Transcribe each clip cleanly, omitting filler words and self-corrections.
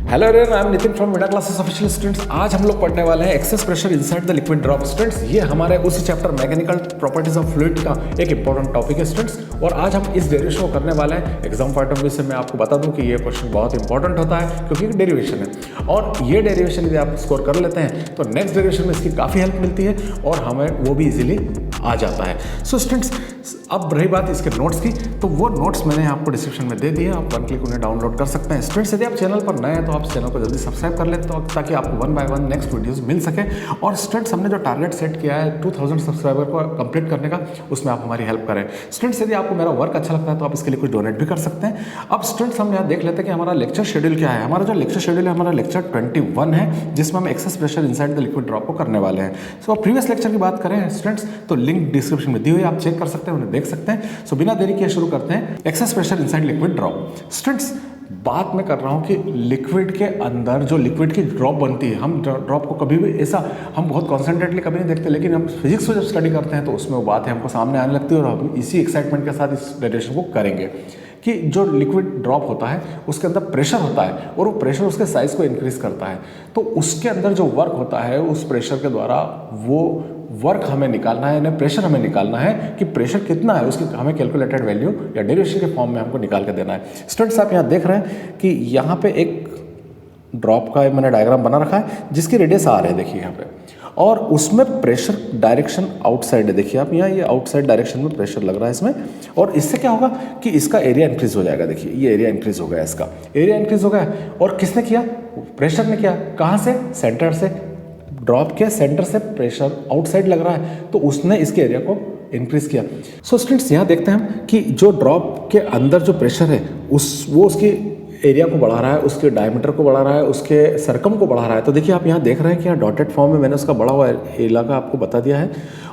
Hello everyone, I am Nitin from विडा classes official students. आज हम लोग पढ़ने वाले हैं access pressure inside the liquid drop. Students, ये हमारे उसी chapter mechanical properties of fluid का एक इंपॉर्टेंट टॉपिक है स्टूडेंट्स। और आज हम इस डेरिवेशन को करने वाले हैं। एग्जाम पॉइंट ऑफ व्यू से मैं आपको बता दूं कि ये क्वेश्चन बहुत इंपॉर्टेंट होता है क्योंकि डेरिवेशन है, और ये डेरिवेशन यदि आप स्कोर कर लेते हैं तो नेक्स्ट डेरिवेशन में इसकी काफ़ी हेल्प मिलती है और हमें वो भी इजीली आ जाता है। सो स्टूडेंट्स, अब रही बात इसके नोट्स की, तो वो नोट्स मैंने आपको डिस्क्रिप्शन में दे दिए, आप वन क्लिक उन्हें डाउनलोड कर सकते हैं। स्टूडेंट्स, यदि आप चैनल पर नए हैं तो आप चैनल को जल्दी सब्सक्राइब कर लें तो ताकि आपको one by one next videos मिल सके। और स्टूडेंट्स, हमने जो टारगेट सेट किया है 2000 सब्सक्राइबर को कंप्लीट करने का, उसमें आप हमारी हेल्प करें। स्टूडेंट्स, यदि आपको मेरा वर्क अच्छा लगता है तो आप इसके लिए कुछ डोनेट भी कर सकते हैं। अब स्टूडेंट्स, हम यहाँ देख लेते हैं कि हमारा लेक्चर शेड्यूल क्या है। हमारा जो लेक्चर शेड्यूल है, हमारा लेक्चर 21 है, जिसमें हम access pressure inside the liquid drop को करने वाले हैं। सो प्रीवियस लेक्चर की बात करें स्टूडेंट्स, तो लिंक डिस्क्रिप्शन में दी हुई है, आप चेक कर सकते हैं, उन्हें देख सकते हैं। सो बिना देरी किए शुरू करते हैं access pressure inside liquid drop. Students, बात मैं कर रहा हूँ कि लिक्विड के अंदर जो लिक्विड की ड्रॉप बनती है, हम ड्रॉप को कभी भी ऐसा हम बहुत कॉन्सेंट्रेटली कभी नहीं देखते, लेकिन हम फिजिक्स को जब स्टडी करते हैं तो उसमें वो बात है हमको सामने आने लगती है और हम इसी एक्साइटमेंट के साथ इस डेरिवेशन को करेंगे कि जो लिक्विड ड्रॉप होता है उसके अंदर प्रेशर होता है और वो प्रेशर उसके साइज़ को इंक्रीज करता है। तो उसके अंदर जो वर्क होता है उस प्रेशर के द्वारा वो वर्क हमें निकालना है, यानी प्रेशर हमें निकालना है कि प्रेशर कितना है, उसकी हमें कैलकुलेटेड वैल्यू या डेरिवेशन के फॉर्म में हमको निकाल के देना है। स्टूडेंट्स, आप यहाँ देख रहे हैं कि यहाँ पे एक ड्रॉप का मैंने डायग्राम बना रखा है जिसकी रेडियस आर है, देखिए यहाँ पे, और उसमें प्रेशर डायरेक्शन आउटसाइड है। देखिए आप यहाँ, ये आउटसाइड डायरेक्शन में प्रेशर लग रहा है इसमें, और इससे क्या होगा कि इसका एरिया इंक्रीज हो जाएगा। देखिए ये एरिया इंक्रीज हो गया, इसका एरिया इंक्रीज हो गया। और किसने किया? प्रेशर ने किया। कहाँ से? सेंटर से। ड्रॉप के सेंटर से प्रेशर आउटसाइड लग रहा है तो उसने इसके एरिया को इंक्रीज किया। सो स्टूडेंट्स, यहाँ देखते हैं हम कि जो ड्रॉप के अंदर जो प्रेशर है वो उसकी एरिया को बढ़ा रहा है, उसके डायमीटर को बढ़ा रहा है, उसके सरकम को बढ़ा रहा है। तो देखिए आप यहाँ देख रहे हैं कि यहाँ डॉटेड फॉर्म में मैंने उसका बढ़ा हुआ इलाका आपको बता दिया है,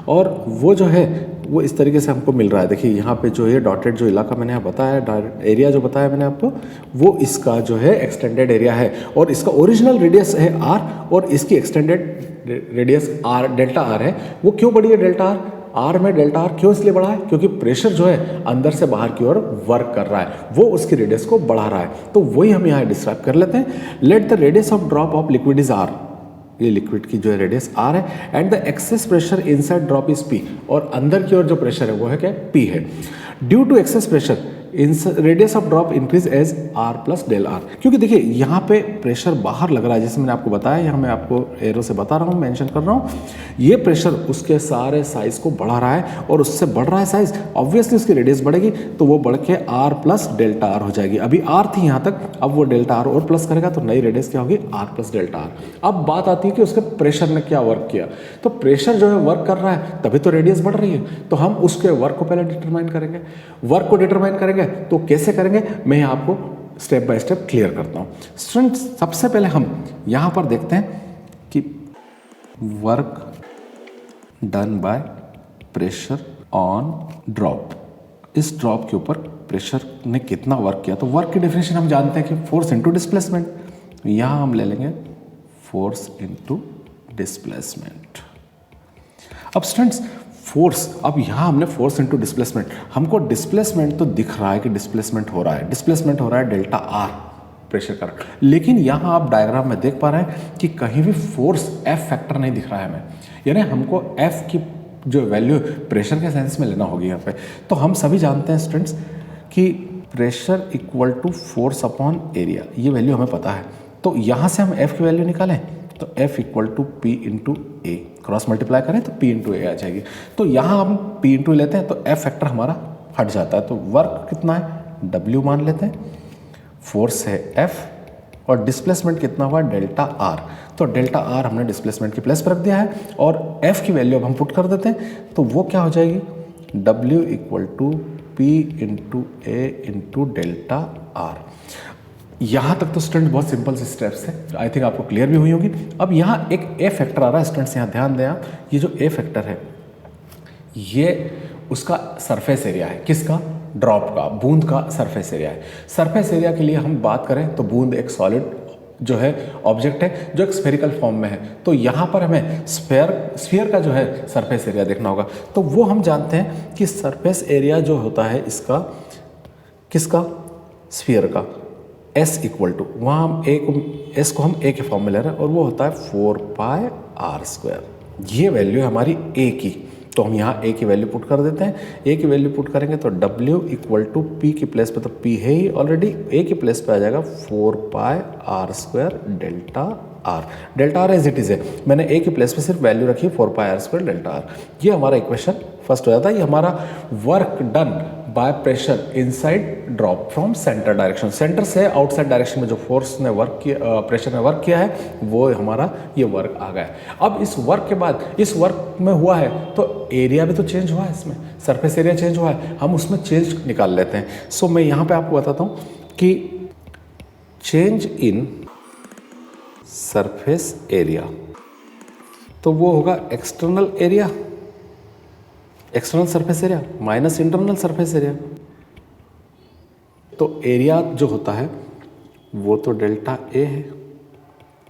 और वो जो है वो इस तरीके से हमको मिल रहा है। देखिए यहाँ पे जो ये डॉटेड जो इलाका मैंने यहाँ बताया, एरिया जो बताया मैंने आपको, वो इसका जो है एक्सटेंडेड एरिया है, और इसका ओरिजिनल रेडियस है आर, और इसकी extended radius R, delta R है। वो क्यों बढ़ी है डेल्टा आर? आर में डेल्टा आर क्यों इसलिए बढ़ा है? क्योंकि प्रेशर जो है अंदर से बाहर की ओर वर्क कर रहा है, वो उसकी रेडियस को बढ़ा रहा है। तो वही हम यहाँ डिस्क्राइब कर लेते हैं। Let the radius of drop of liquid is R, ये लिक्विड की जो है रेडियस आर है, and the excess pressure inside drop is P, और अंदर की ओर जो प्रेशर है वो है क्या? पी है। Due to excess pressure radius of drop increase as R plus del R. क्योंकि देखिए यहाँ पे प्रेशर बाहर लग रहा है, जैसे मैंने आपको बताया, यहाँ मैं आपको एरो से बता रहा हूँ, मेंशन कर रहा हूँ, ये प्रेशर उसके सारे साइज को बढ़ा रहा है, और उससे बढ़ रहा है साइज, ऑब्वियसली उसकी रेडियस बढ़ेगी तो वो बढ़ के आर प्लस डेल्टा आर हो जाएगी। अभी आर थी यहाँ तक, अब वो डेल्टा आर और प्लस करेगा तो नई रेडियस क्या होगी? R plus delta R. अब बात आती है कि उसके प्रेशर ने क्या वर्क किया। तो प्रेशर जो है वर्क कर रहा है तभी तो रेडियस बढ़ रही है, तो हम उसके वर्क को पहले डिटरमाइन करेंगे। वर्क को डिटरमाइन करेंगे तो कैसे करेंगे, मैं आपको स्टेप बाय स्टेप क्लियर करता हूं। स्टूडेंट्स, सबसे पहले हम यहां पर देखते हैं कि work done by pressure on drop, इस ड्रॉप के ऊपर प्रेशर ने कितना वर्क किया। तो वर्क की डेफिनेशन हम जानते हैं कि फोर्स इनटू डिस्प्लेसमेंट, यहां हम ले लेंगे फोर्स इनटू डिस्प्लेसमेंट। अब स्टूडेंट्स, फोर्स, अब यहाँ हमने फोर्स इनटू डिस्प्लेसमेंट, हमको डिस्प्लेसमेंट तो दिख रहा है कि डिस्प्लेसमेंट हो रहा है, डिस्प्लेसमेंट हो रहा है डेल्टा आर प्रेशर का, लेकिन यहाँ आप डायग्राम में देख पा रहे हैं कि कहीं भी फोर्स एफ फैक्टर नहीं दिख रहा है हमें, यानी हमको एफ की जो वैल्यू प्रेशर के सेंस में लेना होगी यहाँ पे। तो हम सभी जानते हैं स्टूडेंट्स कि pressure equal to force upon area, ये वैल्यू हमें पता है। तो यहाँ से हम एफ की वैल्यू निकालें तो F equal to P into A, cross multiply करें तो P इंटू ए आ जाएगी। तो यहाँ हम P इंटू लेते हैं तो F फैक्टर हमारा हट जाता है। तो वर्क कितना है? W मान लेते हैं, फोर्स है F, और डिस्प्लेसमेंट कितना हुआ? Delta R. तो डेल्टा आर हमने डिस्प्लेसमेंट की प्लेस पर रख दिया है, और F की वैल्यू अब हम पुट कर देते हैं तो वो क्या हो जाएगी? W equal to P into A into delta R. यहाँ तक तो स्टूडेंट बहुत सिंपल से स्टेप्स है, आई थिंक आपको क्लियर भी हुई होगी। अब यहाँ एक ए फैक्टर आ रहा है स्टूडेंट्स, यहाँ ध्यान दें आप, ये जो ए फैक्टर है ये उसका सरफेस एरिया है। किसका? ड्रॉप का, बूंद का सरफेस एरिया है। सरफेस एरिया के लिए हम बात करें तो बूंद एक सॉलिड जो है ऑब्जेक्ट है जो एक स्फेरिकल फॉर्म में है, तो यहाँ पर हमें स्फीयर का जो है सरफेस एरिया देखना होगा। तो वो हम जानते हैं कि सरफेस एरिया जो होता है इसका, किसका? स्फीयर का, एस इक्वल टू, वहाँ हम ए को, एस को हम ए के फॉर्म में ले रहे हैं और वो होता है 4πr²। ये वैल्यू है हमारी ए की, तो हम यहाँ ए की वैल्यू पुट कर देते हैं। ए की वैल्यू पुट करेंगे तो W इक्वल टू पी की प्लेस पे, तो P है ही ऑलरेडी, ए की प्लेस पे आ जाएगा 4πr² delta R. Delta R as it is है, मैंने ए की प्लेस पे सिर्फ वैल्यू रखी है 4πr² डेल्टा आर। ये हमारा इक्वेशन फर्स्ट हो जाता है। ये हमारा work done by pressure inside drop from centre direction, centre से आउटसाइड डायरेक्शन में जो फोर्स ने वर्क किया, प्रेशर ने वर्क किया है, वो हमारा ये वर्क आ गया। अब इस वर्क के बाद, इस वर्क में हुआ है तो एरिया भी तो चेंज हुआ है, इसमें सरफेस एरिया चेंज हुआ है, हम उसमें चेंज निकाल लेते हैं। सो मैं यहाँ पे आपको बताता हूँ कि चेंज इन सरफेस एरिया, तो वो होगा external area, external surface area minus internal surface area. तो एरिया जो होता है वो तो डेल्टा ए है,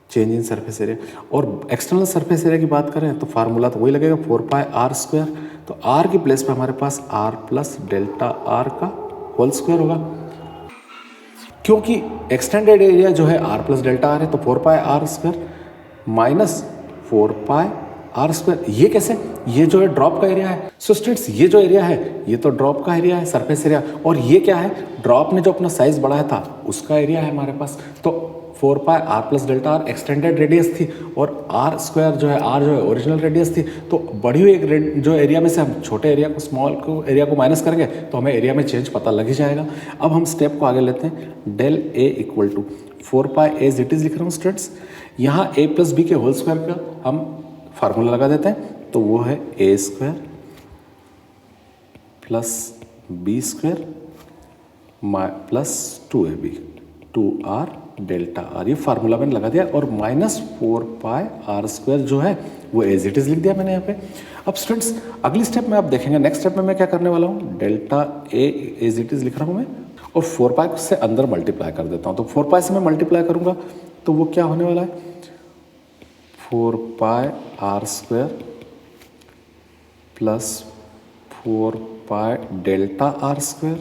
चेंज इन सरफेस एरिया। और एक्सटर्नल सरफेस एरिया की बात करें तो फार्मूला तो वही लगेगा 4πr²। तो आर की प्लेस पे हमारे पास r प्लस डेल्टा आर का होल स्क्वायर होगा, क्योंकि एक्सटेंडेड एरिया जो है r प्लस डेल्टा आर है, तो 4πr² माइनस 4πr²। ये कैसे, ये जो है ड्रॉप का एरिया है। सो स्टूडेंट्स, ये जो एरिया है ये तो ड्रॉप का एरिया है, सरफेस एरिया, और ये क्या है, ड्रॉप ने जो अपना साइज बढ़ाया था उसका एरिया है हमारे पास। तो 4πr plus delta are extended radius थी, और r² जो है, r जो है ओरिजिनल रेडियस थी। तो बढ़ी हुई एक जो एरिया में से हम छोटे एरिया को, स्मॉल को एरिया को माइनस करेंगे तो हमें एरिया में चेंज पता लग ही जाएगा। अब हम स्टेप को आगे लेते हैं। Del A equal to 4π as it is लिख रहा हूँ स्टूडेंट्स। यहाँ a प्लस बी के होल स्क्वायर का हम फार्मूला लगा देते हैं, तो वो है a² plus b² plus 2ab 2r delta R. ये फार्मूला मैंने लगा दिया, और माइनस 4πr² जो है वो एज इट इज़ लिख दिया मैंने यहाँ पे। अब स्टूडेंट्स अगली स्टेप में आप देखेंगे, नेक्स्ट स्टेप में मैं क्या करने वाला हूँ, delta A as it is लिख रहा हूँ मैं, और 4π से अंदर मल्टीप्लाई कर देता हूँ। तो 4π से मैं मल्टीप्लाई करूँगा तो वो क्या होने वाला है, 4πr² प्लस 4π डेल्टा r²।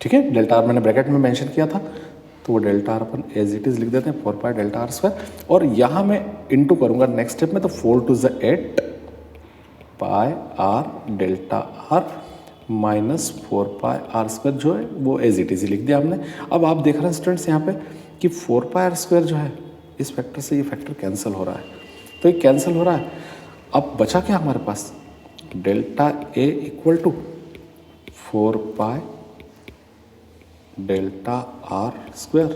ठीक है, डेल्टा आर मैंने ब्रैकेट में मेंशन किया था, तो वो डेल्टा आर अपन एज इट इज़ लिख देते हैं 4π डेल्टा r²। और यहाँ मैं इंटू करूँगा नेक्स्ट स्टेप में, तो 4 2 ज़ 8 πr delta R minus 4πr² जो है वो एज इट इज़ लिख दिया हमने। अब आप देख रहे हैं स्टूडेंट्स यहाँ पे कि 4πr² जो है इस फैक्टर से ये फैक्टर कैंसिल हो रहा है, तो ये कैंसिल हो रहा है। अब बचा क्या हमारे पास, delta A equal to 4π delta r²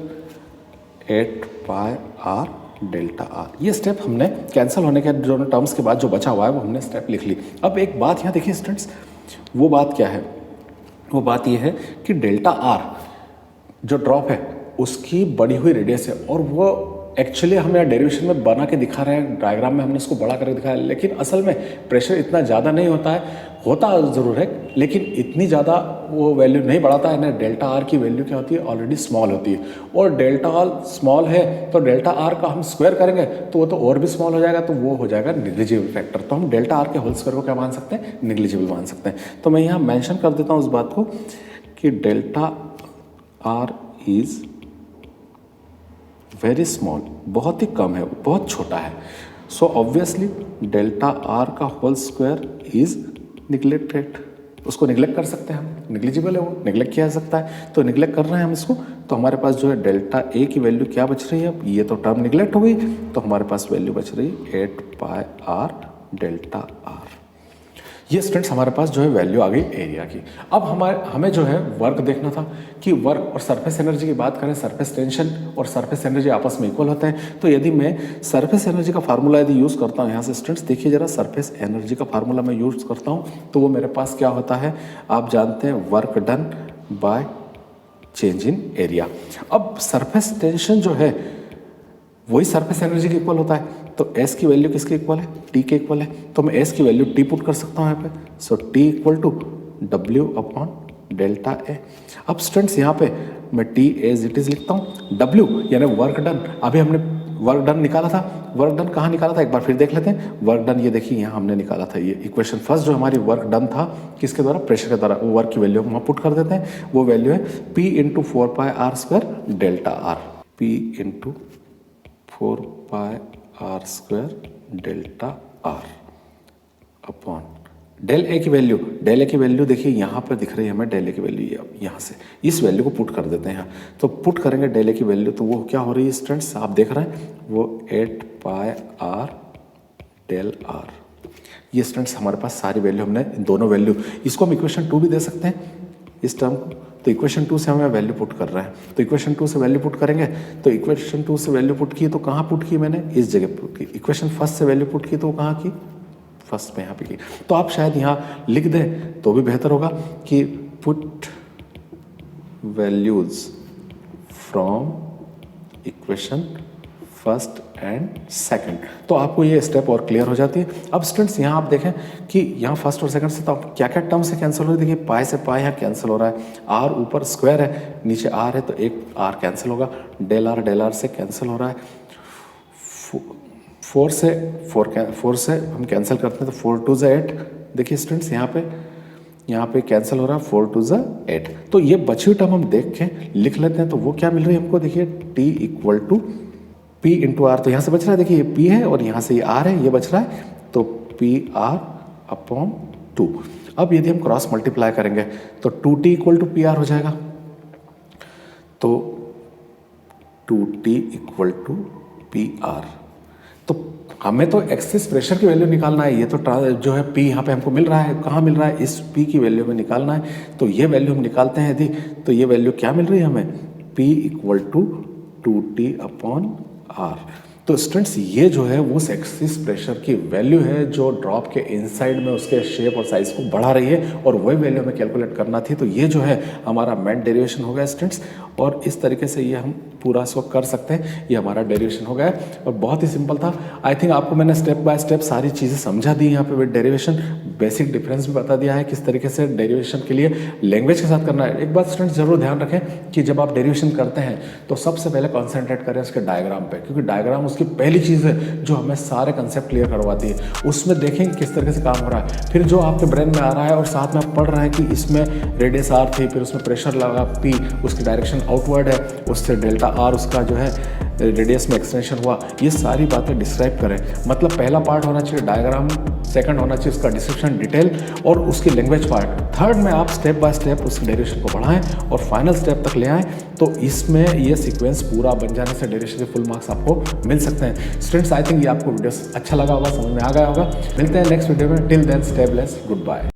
8πr delta R. ये स्टेप हमने कैंसिल होने के जो टर्म्स के बाद जो बचा हुआ है वो हमने स्टेप लिख ली। अब एक बात यहाँ देखिए स्टूडेंट्स, वो बात क्या है, वो बात ये है कि डेल्टा आर जो ड्रॉप है उसकी बढ़ी हुई रेडियस है, और वो एक्चुअली हम यहाँ डेरिवेशन में बना के दिखा रहे हैं, डायग्राम में हमने इसको बड़ा करके दिखाया, लेकिन असल में प्रेशर इतना ज़्यादा नहीं होता है, होता ज़रूर है लेकिन इतनी ज़्यादा वो वैल्यू नहीं बढ़ाता है ना। डेल्टा आर की वैल्यू क्या होती है, ऑलरेडी स्मॉल होती है, और डेल्टा आर स्मॉल है तो डेल्टा आर का हम स्क्वायर करेंगे तो वो तो और भी स्मॉल हो जाएगा, तो वो हो जाएगा निग्लिजिबल फैक्टर। तो हम डेल्टा आर के होल स्क्वायर को क्या मान सकते हैं, निग्लिजिबल मान सकते हैं। तो मैं यहाँ मैंशन कर देता हूँ उस बात को कि delta R is very small, बहुत ही कम है, बहुत छोटा है। सो ऑब्वियसली डेल्टा आर का होल स्क्वायर इज निग्लेक्टेड, उसको निग्लेक्ट कर सकते हैं हम, निग्लिजिबल है वो, निग्लेक्ट किया जा सकता है, तो निग्लेक्ट कर रहे हैं हम इसको। तो हमारे पास जो है डेल्टा ए की वैल्यू क्या बच रही है, अब ये तो टर्म निग्लेक्ट हो गई, तो हमारे पास वैल्यू बच रही है 8πr डेल्टा आर। ये स्टूडेंट्स हमारे पास जो है वैल्यू आ गई एरिया की। अब हमें जो है वर्क देखना था कि वर्क और सरफेस एनर्जी की बात करें, सरफेस टेंशन और सरफेस एनर्जी आपस में इक्वल होते हैं। तो यदि मैं सरफेस एनर्जी का फार्मूला यदि यूज़ करता हूँ, यहाँ से स्टूडेंट्स देखिए जरा, सरफेस एनर्जी का फार्मूला मैं यूज़ करता हूँ तो वो मेरे पास क्या होता है, आप जानते हैं, work done by change in area. अब सरफेस टेंशन जो है वही सरफेस एनर्जी के इक्वल होता है, तो S की वैल्यू किसके इक्वल है, T के इक्वल है, तो मैं S की वैल्यू T पुट कर सकता हूँ यहाँ पे। So T equal to W upon delta A. अब स्टूडेंट्स यहाँ पे मैं T एज इट इज़ लिखता हूँ, W यानी वर्क डन। अभी हमने वर्क डन निकाला था। वर्क डन कहाँ निकाला था एक बार फिर देख लेते हैं। वर्क डन ये देखिए यहाँ हमने निकाला था, ये इक्वेशन फर्स्ट जो हमारी वर्क डन था किसके द्वारा, प्रेशर के द्वारा। वो वर्क की वैल्यू हम वहाँ पुट कर देते हैं, वो वैल्यू है P into 4πr² delta R. P into 4πr² delta R upon del A की वैल्यू। डेल ए की वैल्यू देखिए यहाँ पर दिख रही है हमें, डेल ए की वैल्यू यहाँ से इस वैल्यू को पुट कर देते हैं यहाँ। तो पुट करेंगे डेल ए की वैल्यू, तो वो क्या हो रही है स्टूडेंट्स, आप देख रहे हैं वो 8πr डेल आर। ये स्टूडेंट्स हमारे पास सारी वैल्यू हमने दोनों वैल्यू, इसको हम इक्वेशन 2 भी दे सकते हैं इस टर्म को। तो इक्वेशन 2 से हमें वैल्यू पुट कर रहे हैं, तो इक्वेशन 2 से वैल्यू पुट करेंगे। तो इक्वेशन 2 से वैल्यू पुट की तो कहाँ पुट की मैंने, इस जगह पुट की। इक्वेशन फर्स्ट से वैल्यू पुट की तो कहाँ की, फर्स्ट में यहाँ पे की। तो आप शायद यहाँ लिख दें तो भी बेहतर होगा कि put values from equation first and second, तो आपको ये स्टेप और क्लियर हो जाती है। अब स्टूडेंट्स यहाँ आप देखें कि यहाँ फर्स्ट और सेकंड से तो क्या क्या टर्म से कैंसिल हो रही है, देखिए पाई से पाई यहाँ कैंसिल हो रहा है, आर ऊपर स्क्वायर है नीचे आर है तो एक आर कैंसिल होगा, डेल आर से कैंसिल हो रहा है, 4 से हम कैंसिल करते हैं तो 4 2 8। देखिए स्टूडेंट्स यहाँ पे कैंसिल हो रहा है 4 2 8। तो ये बची हुई टर्म हम देख के लिख लेते हैं, तो वो क्या मिल रही है हमको, देखिए T equal to P into R. तो यहाँ से बच रहा है, देखिए ये P है और यहाँ से ये R है, ये बच रहा है तो PR अपॉन 2। अब यदि हम क्रॉस मल्टीप्लाई करेंगे तो 2T इक्वल टू PR हो जाएगा, तो 2T इक्वल टू PR। तो हमें तो एक्सिस प्रेशर की वैल्यू निकालना है, ये तो जो है P यहाँ पे हमको मिल रहा है, कहाँ मिल रहा है, इस P की वैल्यू में निकालना है। तो ये वैल्यू हम निकालते हैं यदि, तो ये वैल्यू क्या मिल रही है हमें, P equal to 2T upon R। तो स्टूडेंट्स ये जो है वो एक्सिस प्रेशर की वैल्यू है जो ड्रॉप के इनसाइड में उसके शेप और साइज को बढ़ा रही है, और वही वैल्यू हमें कैलकुलेट करना थी। तो ये जो है हमारा मेन डेरिवेशन हो गया स्टूडेंट्स, और इस तरीके से ये हम पूरा इसको कर सकते हैं। ये हमारा डेरिवेशन हो गया और बहुत ही सिंपल था। आई थिंक आपको मैंने स्टेप बाय स्टेप सारी चीज़ें समझा दी यहाँ पे विद डेरिवेशन, बेसिक डिफरेंस भी बता दिया है किस तरीके से डेरिवेशन के लिए लैंग्वेज के साथ करना है। एक बात स्टूडेंट्स जरूर ध्यान रखें कि जब आप डेरिवेशन करते हैं तो सबसे पहले कॉन्सेंट्रेट करें उसके डायग्राम पे, क्योंकि डायग्राम उसकी पहली चीज़ है जो हमें सारे कंसेप्ट क्लियर करवाती है। उसमें देखेंगे किस तरीके से काम हो रहा है, फिर जो आपके ब्रेन में आ रहा है और साथ में आप पढ़ रहे हैं कि इसमें रेडियस आर थी, फिर उसमें प्रेशर लगा P, उसकी डायरेक्शन आउटवर्ड है, उससे डेल्टा आर उसका जो है रेडियस में एक्सटेंशन हुआ, ये सारी बातें डिस्क्राइब करें। मतलब पहला पार्ट होना चाहिए डायग्राम, सेकंड होना चाहिए उसका डिस्क्रिप्शन डिटेल और उसकी लैंग्वेज पार्ट, थर्ड में आप स्टेप बाय स्टेप उस डेरिवेशन को बढ़ाएं और फाइनल स्टेप तक ले आएँ। तो इसमें ये सीक्वेंस पूरा बन जाने से डेरिवेशन के फुल मार्क्स आपको मिल सकते हैं। स्टूडेंट्स आई थिंक ये आपको वीडियो अच्छा लगा होगा, समझ में आ गया होगा। मिलते हैं नेक्स्ट वीडियो में, till then stay blessed, good bye.